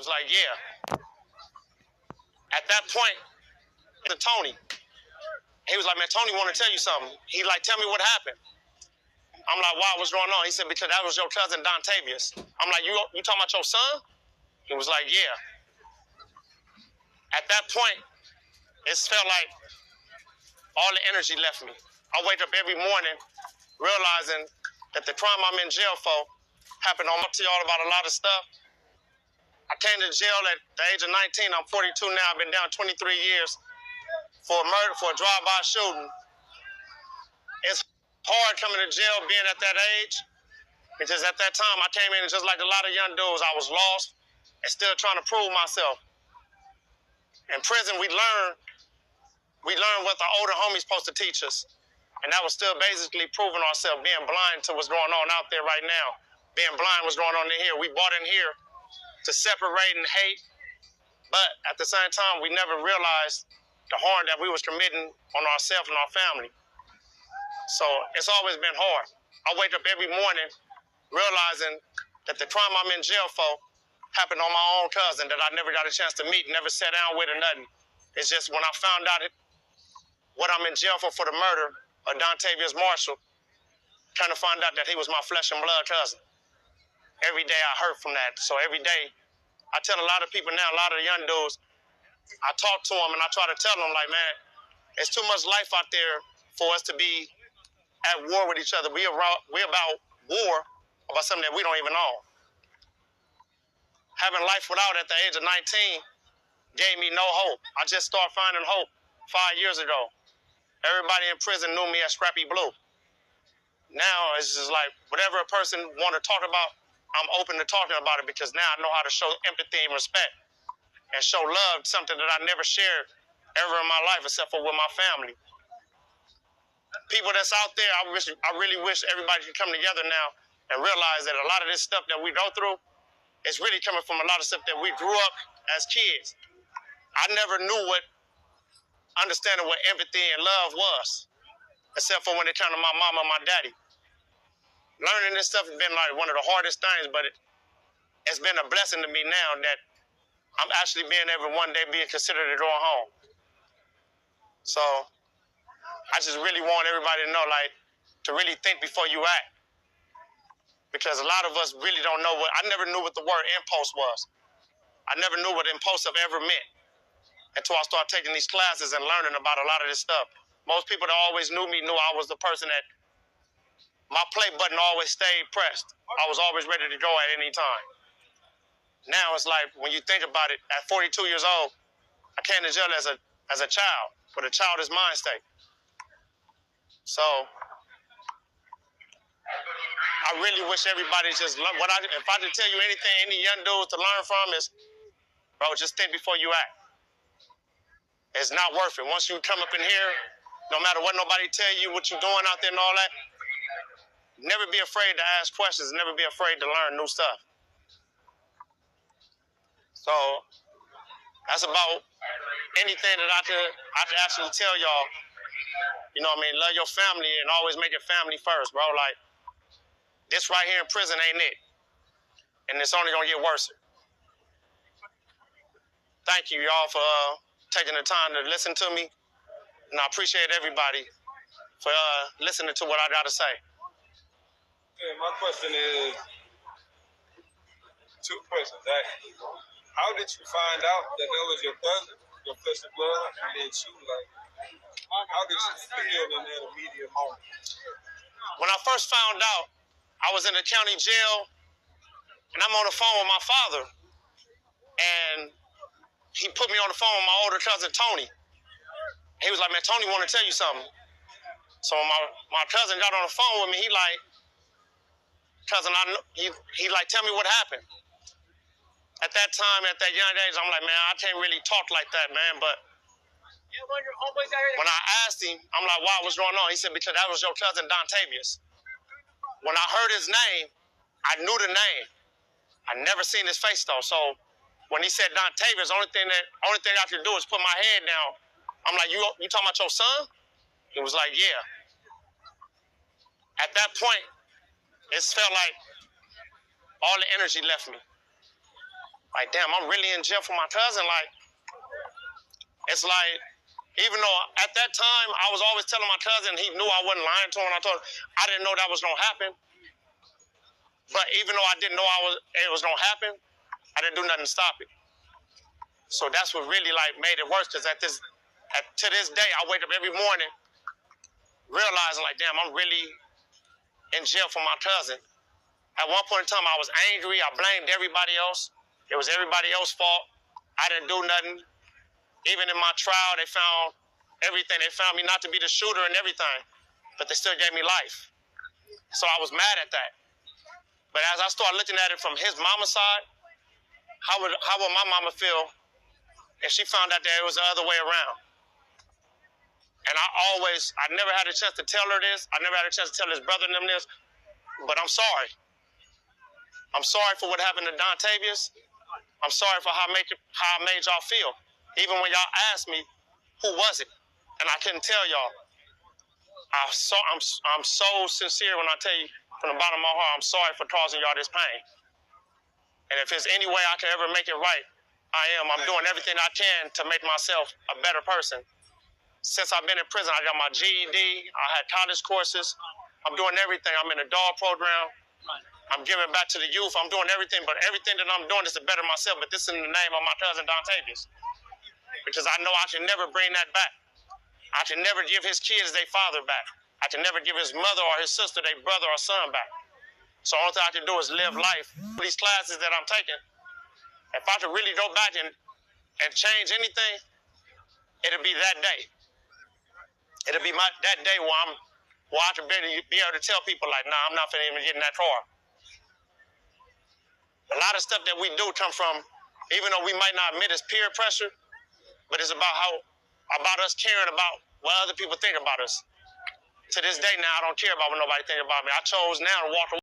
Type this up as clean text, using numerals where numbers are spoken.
was like, yeah. At that point, Tony, he was like, man, Tony want to tell you something. He like, tell me what happened. I'm like, wow, what's going on? He said, because that was your cousin, Dontavius. I'm like, you talking about your son? He was like, yeah. At that point, it felt like all the energy left me. I wake up every morning realizing that the crime I'm in jail for happened. I'll talk to y'all about a lot of stuff. I came to jail at the age of 19. I'm 42 now. I've been down 23 years for a murder, for a drive-by shooting. It's hard coming to jail being at that age, because at that time I came in just like a lot of young dudes. I was lost and still trying to prove myself. In prison, we learn what the older homies supposed to teach us. And that was still basically proving ourselves, being blind to what's going on out there right now. Being blind what's going on in here. We brought in here to separate and hate, but at the same time, we never realized the harm that we was committing on ourselves and our family. So it's always been hard. I wake up every morning realizing that the crime I'm in jail for happened on my own cousin that I never got a chance to meet, never sat down with or nothing. It's just when I found out what I'm in jail for the murder of Dontavius Marshall, kind of find out that he was my flesh and blood cousin. Every day I hurt from that. So every day, I tell a lot of people now, a lot of the young dudes, I talk to them and I try to tell them, like, man, it's too much life out there for us to be at war with each other. We about war about something that we don't even own. Having life without at the age of 19 gave me no hope. I just started finding hope 5 years ago. Everybody in prison knew me as Scrappy Blue. Now it's just like whatever a person want to talk about, I'm open to talking about it, because now I know how to show empathy and respect and show love, something that I never shared ever in my life except for with my family. People that's out there, I really wish everybody could come together now and realize that a lot of this stuff that we go through is really coming from a lot of stuff that we grew up as kids. I never knew understanding what empathy and love was, except for when it came to my mama and my daddy. Learning this stuff has been like one of the hardest things, but it's been a blessing to me now that I'm actually being able one day being considered to go home. So I just really want everybody to know, like, to really think before you act. Because a lot of us really don't know I never knew what the word impulse was. I never knew what impulsive ever meant until I started taking these classes and learning about a lot of this stuff. Most people that always knew me knew I was the person that my play button always stayed pressed. I was always ready to go at any time. Now it's like, when you think about it, at 42 years old, I came to jail as a child, with a childish mind state. So I really wish everybody just learn. If I could tell you anything, any young dudes to learn from is, bro, just think before you act. It's not worth it. Once you come up in here, no matter what nobody tell you, what you're doing out there and all that, never be afraid to ask questions. Never be afraid to learn new stuff. So that's about anything that I could actually tell y'all. You know what I mean? Love your family and always make it family first, bro. Like, this right here in prison ain't it. And it's only going to get worse. Thank you, y'all, for taking the time to listen to me. And I appreciate everybody for listening to what I got to say. Yeah, my question is, two questions, actually. How did you find out that was your cousin, your flesh and blood, and then you, like, how did you feel in that immediate moment? When I first found out, I was in the county jail, and I'm on the phone with my father, and he put me on the phone with my older cousin, Tony. He was like, man, Tony want to tell you something. So my cousin got on the phone with me. He like, cousin, he like, tell me what happened. At that time, at that young age, I'm like, man, I can't really talk like that, man. But when I asked him, I'm like, why, what's going on? He said, because that was your cousin, Dontavius. When I heard his name, I knew the name. I never seen his face, though. So when he said Dontavius, only thing I could do is put my head down. I'm like, you talking about your son? He was like, yeah. At that point, it felt like all the energy left me. Like, damn, I'm really in jail for my cousin. Like, it's like, even though at that time I was always telling my cousin, he knew I wasn't lying to him when I told him, I didn't know that was gonna happen. But even though I didn't know it was gonna happen, I didn't do nothing to stop it. So that's what really like made it worse. Cause to this day, I wake up every morning realizing like, damn, I'm really in jail for my cousin. At one point in time, I was angry. I blamed everybody else. It was everybody else's fault. I didn't do nothing. Even in my trial, they found everything. They found me not to be the shooter and everything, but they still gave me life. So I was mad at that. But as I started looking at it from his mama's side, how would my mama feel if she found out that it was the other way around? And I never had a chance to tell her this. I never had a chance to tell his brother and them this, but I'm sorry. I'm sorry for what happened to Dontavius. I'm sorry for how I made y'all feel. Even when y'all asked me, who was it? And I couldn't tell y'all. I'm so sincere when I tell you from the bottom of my heart, I'm sorry for causing y'all this pain. And if there's any way I can ever make it right, I am. I'm doing everything I can to make myself a better person. Since I've been in prison, I got my GED, I had college courses. I'm doing everything. I'm in a dog program. I'm giving back to the youth. I'm doing everything, but everything that I'm doing is to better myself. But this is in the name of my cousin Dontavius. Because I know I can never bring that back. I can never give his kids their father back. I can never give his mother or his sister their brother or son back. So all I can do is live life. These classes that I'm taking, if I could really go back and change anything, it'll be that day. It'll be that day where I can be able to tell people like, nah, I'm not finna even get in that car. A lot of stuff that we do come from, even though we might not admit it's peer pressure, but it's about us caring about what other people think about us. To this day now, I don't care about what nobody thinks about me. I chose now to walk away.